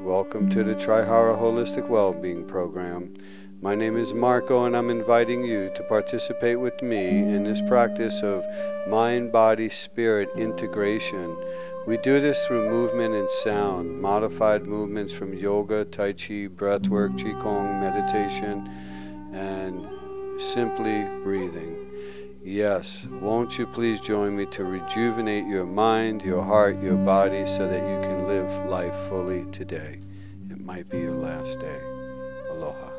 Welcome to the Trihara Holistic Wellbeing Program. My name is Marko, and I'm inviting you to participate with me in this practice of mind, body, spirit integration. We do this through movement and sound, modified movements from yoga, tai chi, breathwork, qigong, meditation, and simply breathing. Yes, won't you please join me to rejuvenate your mind, your heart, your body, so that you can live life fully today. It might be your last day. Aloha.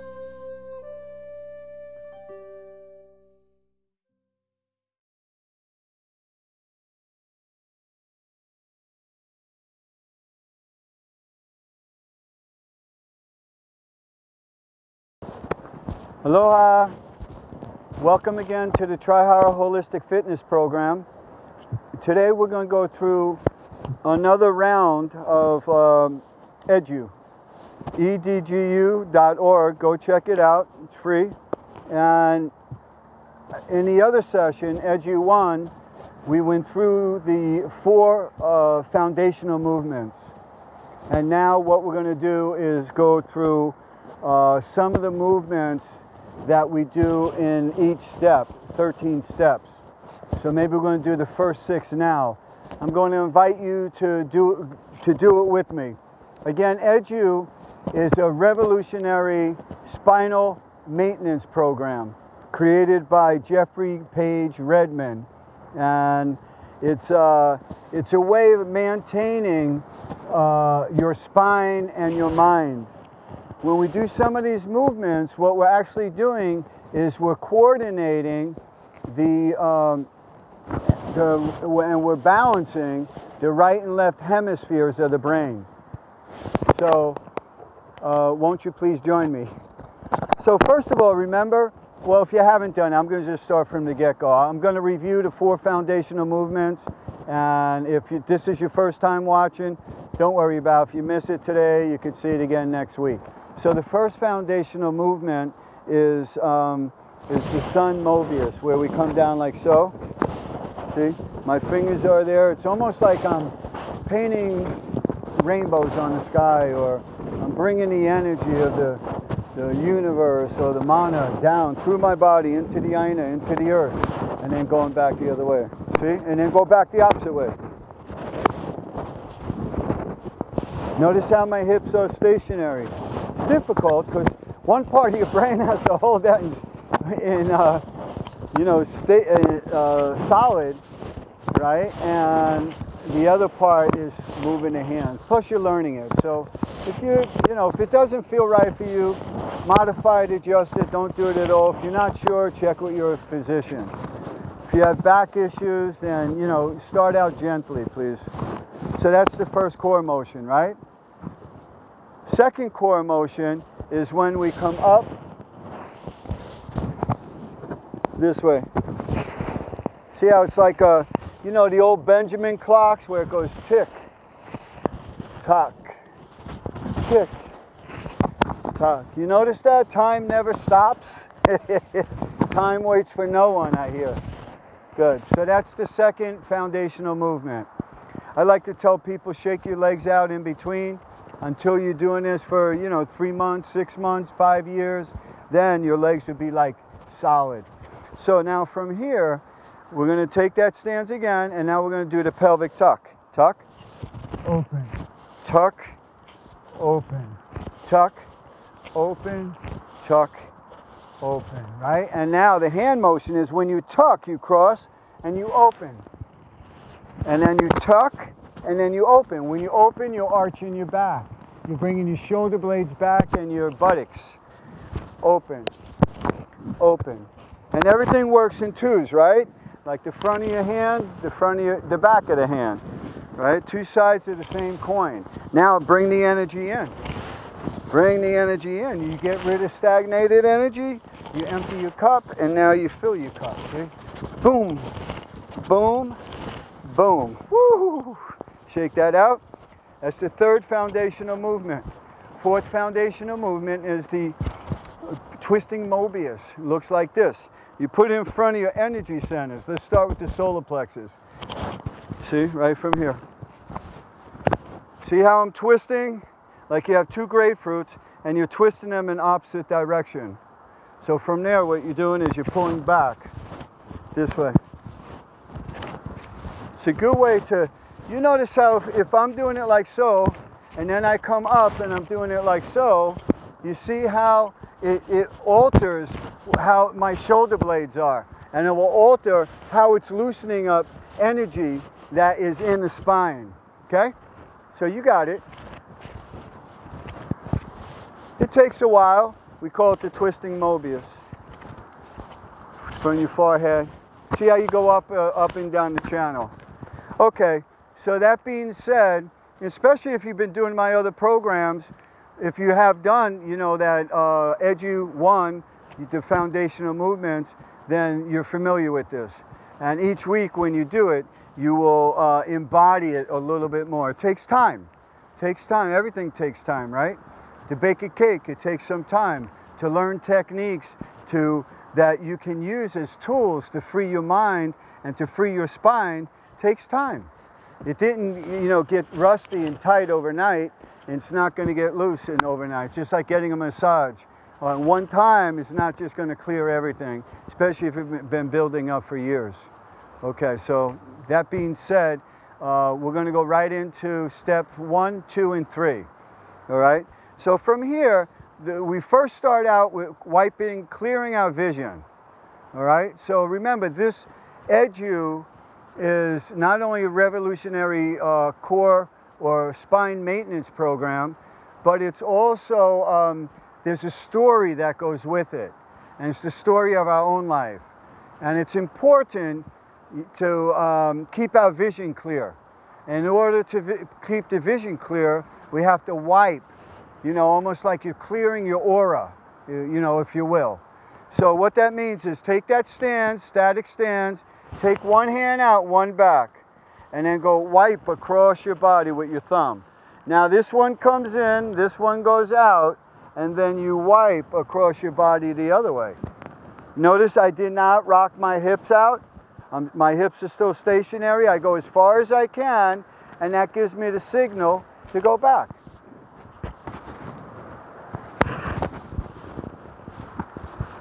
Aloha. Welcome again to the Trihara Holistic Fitness Program. Today we're going to go through another round of Edgu. edgu.org. Go check it out. It's free. And in the other session, Edgu 1, we went through the 4 foundational movements. And now what we're going to do is go through some of the movements that we do in each step, 13 steps. So maybe we're going to do the first 6 now. I'm going to invite you to do it with me. Again, Edgu is a revolutionary spinal maintenance program created by Jeffrey Redman, and it's a way of maintaining your spine and your mind. When we do some of these movements, what we're actually doing is we're coordinating and we're balancing the right and left hemispheres of the brain. So, won't you please join me? So first of all, remember, well, if you haven't done it, I'm going to just start from the get-go. I'm going to review the 4 foundational movements, and if this is your first time watching, don't worry about it. If you miss it today, you can see it again next week. So the first foundational movement is the sun Mobius, where we come down like so. See, my fingers are there. It's almost like I'm painting rainbows on the sky, or I'm bringing the energy of the universe or the mana down through my body into the aina, into the earth, and then going back the other way. See, and then go back the opposite way. Notice how my hips are stationary. It's difficult because one part of your brain has to hold that in solid, right? And the other part is moving the hands. Plus, you're learning it. So, if it doesn't feel right for you, modify it, adjust it. Don't do it at all. If you're not sure, check with your physician. If you have back issues, then start out gently, please. So that's the first core motion, right? Second core motion is when we come up this way. See how it's like the old Benjamin clocks where it goes tick, tock, tick, tock. You notice that? Time never stops. Time waits for no one, I hear. Good. So that's the second foundational movement. I like to tell people, shake your legs out in between until you're doing this for, 3 months, 6 months, 5 years. Then your legs will be like solid. So now from here, we're going to take that stance again, and now we're going to do the pelvic tuck. Tuck, open, tuck, open, tuck, open, tuck, open, right? And now the hand motion is when you tuck, you cross, and you open. And then you tuck, and then you open. When you open, you're arching your back. You're bringing your shoulder blades back and your buttocks. Open, open. And everything works in 2s, right? Like the front of your hand, the back of the hand, right? 2 sides of the same coin. Now bring the energy in. Bring the energy in. You get rid of stagnated energy, you empty your cup, and now you fill your cup, see? Boom, boom, boom. Woo! Shake that out. That's the 3rd foundational movement. 4th foundational movement is the twisting Mobius. It looks like this. You put it in front of your energy centers. Let's start with the solar plexus. See, right from here. See how I'm twisting? like you have two grapefruits and you're twisting them in opposite direction. So from there, what you're doing is you're pulling back this way. It's a good way to, you notice how if I'm doing it like so, and then I come up and I'm doing it like so, you see how it alters how my shoulder blades are. And it will alter how it's loosening up energy that is in the spine. Okay? So you got it. It takes a while. We call it the twisting Mobius. From your forehead. See how you go up and down the channel. Okay, so that being said, especially if you've been doing my other programs, if you have done, you know, that Edgu 1, the foundational movements, then you're familiar with this. And each week when you do it, you will embody it a little bit more. It takes time. It takes time. Everything takes time, right? To bake a cake, it takes some time. To learn techniques that you can use as tools to free your mind and to free your spine takes time. It didn't, you know, get rusty and tight overnight, and it's not going to get loose in overnight. It's just like getting a massage. One time is not just going to clear everything, especially if it's been building up for years. Okay, so that being said, we're going to go right into step 1, 2, and 3. All right? So from here, we first start out with wiping, clearing our vision. All right? So remember, this Edgu is not only a revolutionary core or spine maintenance program, but it's also, there's a story that goes with it. And it's the story of our own life. And it's important to keep our vision clear. And in order to keep the vision clear, we have to wipe, you know, almost like you're clearing your aura, you know, if you will. So what that means is take that stance, static stance, take one hand out, one back, and then go wipe across your body with your thumb. Now this one comes in, this one goes out, and then you wipe across your body the other way. Notice I did not rock my hips out. My hips are still stationary. I go as far as I can, and that gives me the signal to go back.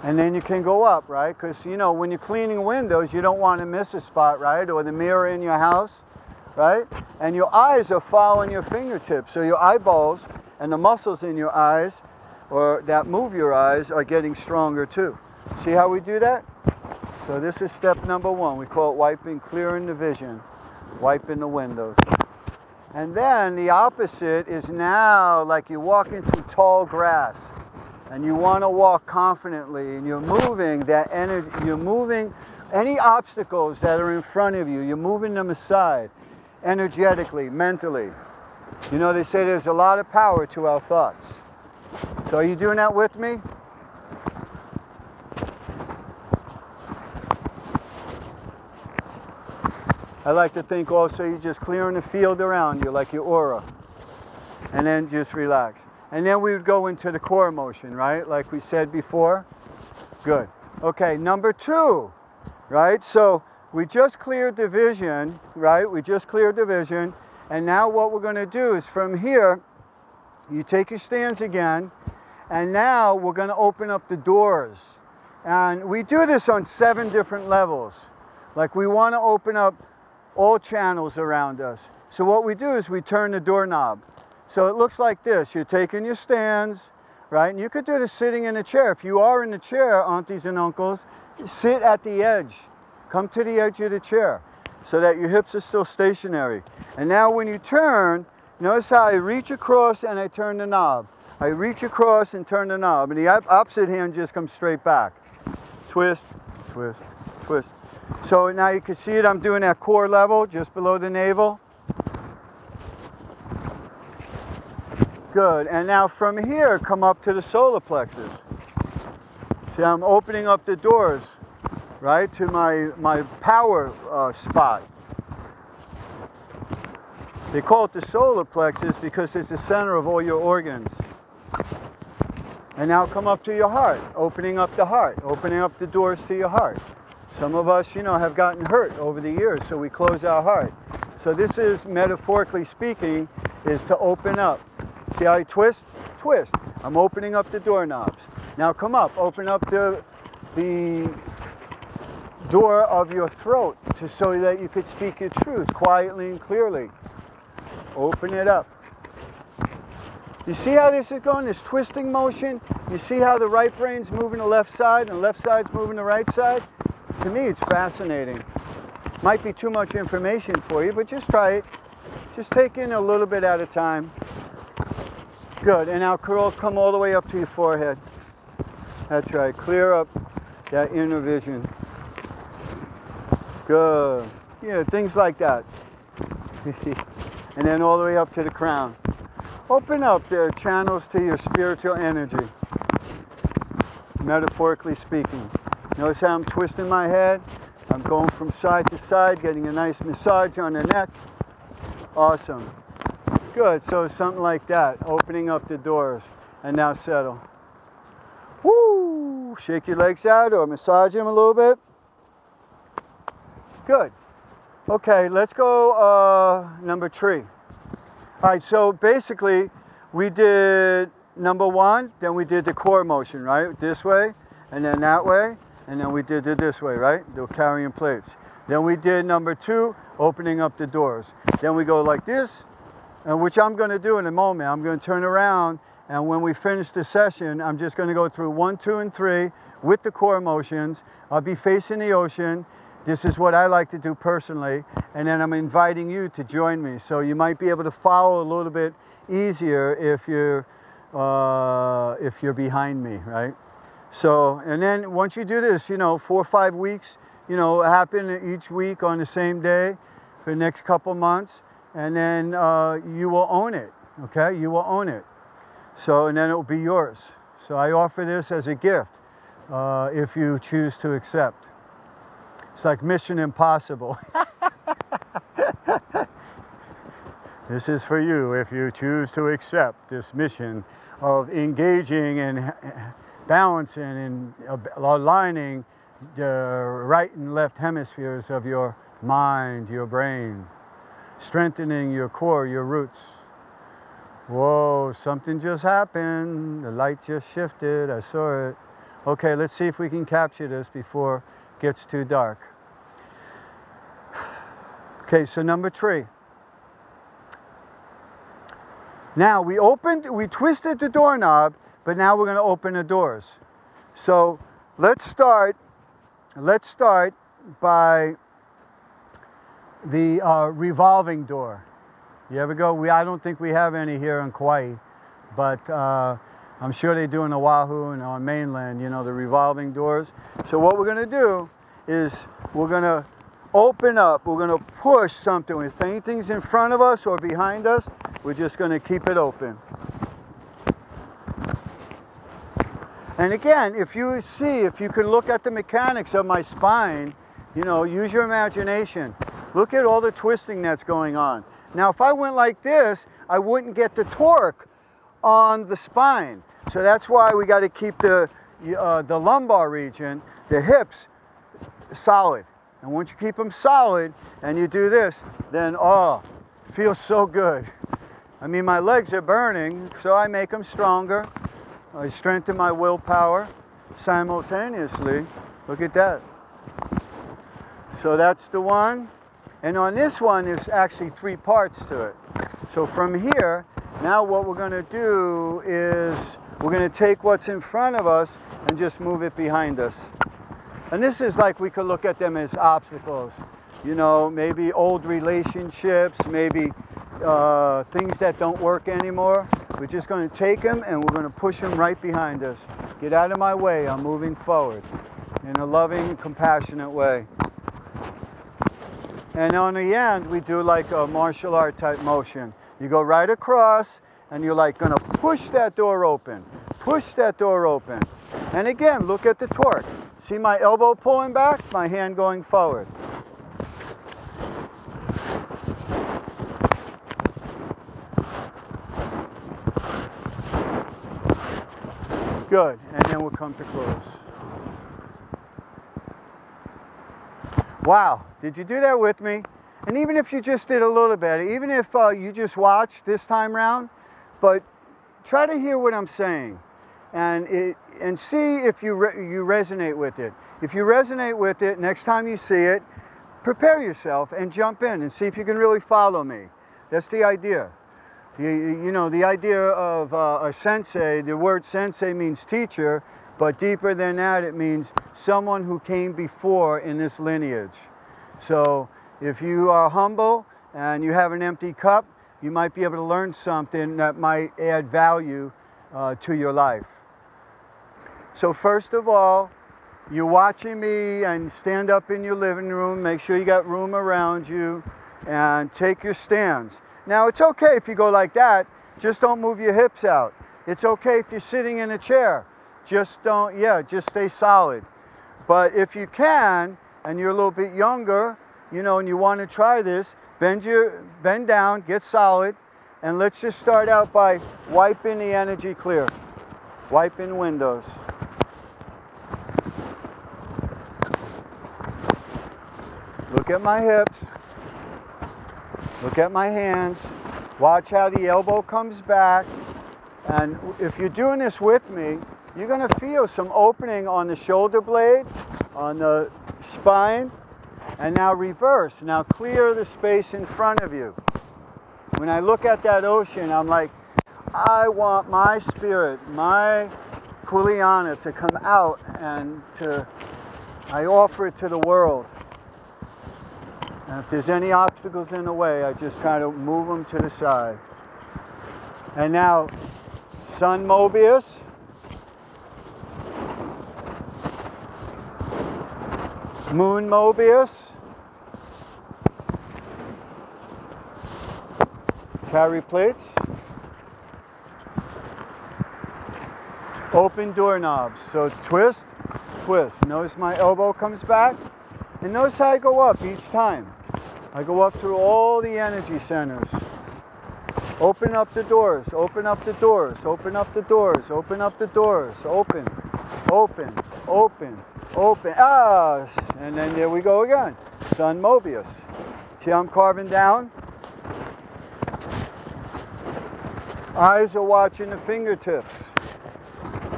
And then you can go up, right? Because, you know, when you're cleaning windows, you don't want to miss a spot, right? Or the mirror in your house, right? And your eyes are following your fingertips. So your eyeballs and the muscles in your eyes, or that move your eyes, are getting stronger too. See how we do that? So this is step number 1. We call it wiping, clearing the vision, wiping the windows. And then the opposite is now like you're walking through tall grass. And you want to walk confidently, and you're moving that energy, you're moving any obstacles that are in front of you, you're moving them aside, energetically, mentally. You know, they say there's a lot of power to our thoughts. So are you doing that with me? I like to think also you're just clearing the field around you, like your aura. And then just relax. And then we would go into the core motion, right? Like we said before. Good. Okay, number 2, right? So we just cleared the vision, right? We just cleared the vision. And now what we're going to do is from here, you take your stance again. And now we're going to open up the doors. And we do this on 7 different levels. Like we want to open up all channels around us. So what we do is we turn the doorknob. So it looks like this. You're taking your stands, right? And you could do this sitting in a chair. If you are in the chair, aunties and uncles, sit at the edge. Come to the edge of the chair so that your hips are still stationary. And now when you turn, notice how I reach across and I turn the knob. I reach across and turn the knob. And the opposite hand just comes straight back. Twist, twist, twist. So now you can see it. I'm doing that core level just below the navel. Good. And now from here, come up to the solar plexus. See, I'm opening up the doors, right, to my power spot. They call it the solar plexus because it's the center of all your organs. And now come up to your heart, opening up the heart, opening up the doors to your heart. Some of us, you know, have gotten hurt over the years, so we close our heart. So this is, metaphorically speaking, is to open up See how you twist? Twist. I'm opening up the doorknobs. Now come up, open up the door of your throat so that you could speak your truth quietly and clearly. Open it up. You see how this is going, this twisting motion? You see how the right brain's moving the left side and the left side's moving the right side? To me, it's fascinating. Might be too much information for you, but just try it. Just take in a little bit at a time. Good, and now curl, come all the way up to your forehead. That's right, clear up that inner vision. Good. Yeah, things like that. And then all the way up to the crown. Open up the channels to your spiritual energy, metaphorically speaking. Notice how I'm twisting my head. I'm going from side to side, getting a nice massage on the neck. Awesome. Good, so something like that, opening up the doors. And now settle. Woo! Shake your legs out or massage them a little bit. Good. Okay, let's go number 3. All right, so basically we did number 1, then we did the core motion, right? This way, and then that way, and then we did it this way, right? The carrying plates. Then we did number 2, opening up the doors. Then we go like this, and which I'm going to do in a moment. I'm going to turn around, and when we finish the session, I'm just going to go through 1, 2, and 3 with the core motions. I'll be facing the ocean. This is what I like to do personally, and then I'm inviting you to join me. So you might be able to follow a little bit easier if you're behind me, right? So, and then once you do this, 4 or 5 weeks, happen each week on the same day for the next couple months, and then you will own it, okay? You will own it. So, and then it will be yours. So I offer this as a gift if you choose to accept. It's like Mission Impossible. This is for you if you choose to accept this mission of engaging and balancing and aligning the right and left hemispheres of your mind, your brain, strengthening your core, your roots. Whoa, something just happened. The light just shifted. I saw it. Okay, let's see if we can capture this before it gets too dark. Okay, so number 3. Now we twisted the doorknob, but now we're going to open the doors. So let's start by the revolving door. You ever go? I don't think we have any here in Kauai, but I'm sure they do in Oahu and on mainland, the revolving doors. So what we're going to do is we're going to open up, we're going to push something. If anything's in front of us or behind us, we're just going to keep it open. And again, if you can look at the mechanics of my spine, use your imagination. Look at all the twisting that's going on. Now, if I went like this, I wouldn't get the torque on the spine. So that's why we got to keep the lumbar region, the hips, solid. And once you keep them solid and you do this, then, it feels so good. I mean, my legs are burning, so I make them stronger. I strengthen my willpower simultaneously. Look at that. So that's the one. And on this one, there's actually 3 parts to it. So from here, now what we're going to do is we're going to take what's in front of us and just move it behind us. And this is like we could look at them as obstacles. Maybe old relationships, maybe things that don't work anymore. We're just going to take them and we're going to push them right behind us. Get out of my way, I'm moving forward in a loving, compassionate way. And on the end, we do like a martial art type motion. You go right across and you're like going to push that door open. Push that door open. And again, look at the torque. See my elbow pulling back, my hand going forward. Good, and then we'll come to close. Wow, did you do that with me? And even if you just did a little bit, even if you just watched this time round, but try to hear what I'm saying, and see if you resonate with it. If you resonate with it, next time you see it, prepare yourself and jump in and see if you can really follow me. That's the idea. You know, the idea of a sensei, the word sensei means teacher, but deeper than that, it means someone who came before in this lineage. So if you are humble and you have an empty cup, you might be able to learn something that might add value to your life. So first of all, you're watching me, and stand up in your living room. Make sure you got room around you, and take your stands. Now, it's okay if you go like that. Just don't move your hips out. It's okay if you're sitting in a chair. Just stay solid. But if you can, and you're a little bit younger, you know, and you want to try this, bend down, get solid, and let's just start out by wiping the energy clear. Wiping windows. Look at my hips. Look at my hands. Watch how the elbow comes back. And if you're doing this with me, you're going to feel some opening on the shoulder blade, on the spine. And now reverse. Now clear the space in front of you. When I look at that ocean, I'm like, I want my spirit, my Kuleana to come out, and I offer it to the world. And if there's any obstacles in the way, I just try to move them to the side. And now, Sun Mobius. Moon Mobius. Carry plates. Open doorknobs. So twist, twist. Notice my elbow comes back. And notice how I go up each time. I go up through all the energy centers. Open up the doors, open up the doors, open up the doors, open up the doors, open, open, open, open. Ah! And then there we go again. Sun Mobius. See how I'm carving down? Eyes are watching the fingertips.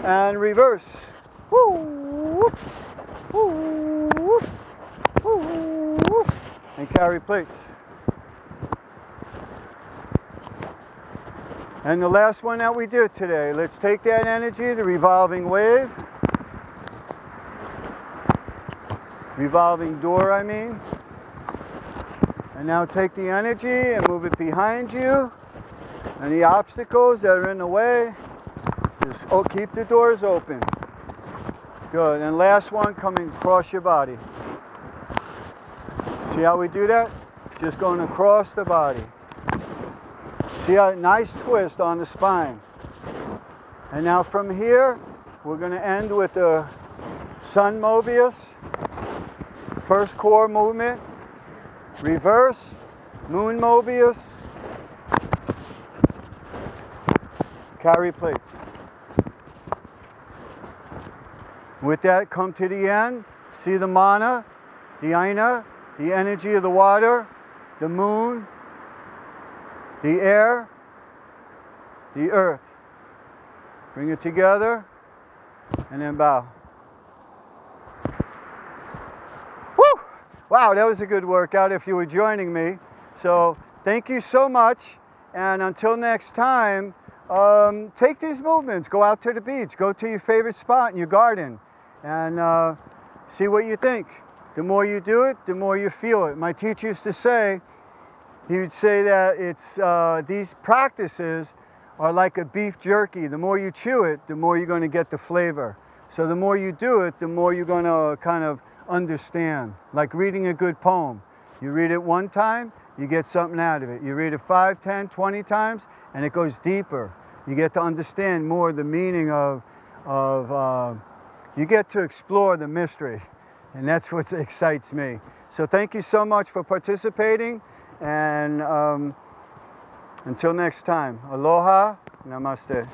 And reverse. Woo! Woo! Woo! And carry plates. And the last one that we did today, let's take that energy, the revolving wave. Revolving door, I mean. And now take the energy and move it behind you. And the obstacles that are in the way, just keep the doors open. Good. And last one, coming across your body. See how we do that? Just going across the body. See how nice twist on the spine. And now from here, we're going to end with the Sun Mobius. First core movement. Reverse. Moon Mobius. Carry plates. With that, come to the end. See the mana, the aina, the energy of the water, the moon, the air, the earth. Bring it together, and then bow. Woo! Wow, that was a good workout if you were joining me. So thank you so much, and until next time, take these movements. Go out to the beach. Go to your favorite spot in your garden, and see what you think. The more you do it, the more you feel it. My teacher used to say, he would say that it's these practices are like a beef jerky. The more you chew it, the more you're going to get the flavor. So the more you do it, the more you're going to kind of understand. Like reading a good poem. You read it one time, you get something out of it. You read it 5, 10, 20 times, and it goes deeper. You get to understand more the meaning of you get to explore the mystery. And that's what excites me. So thank you so much for participating. And until next time, aloha, namaste.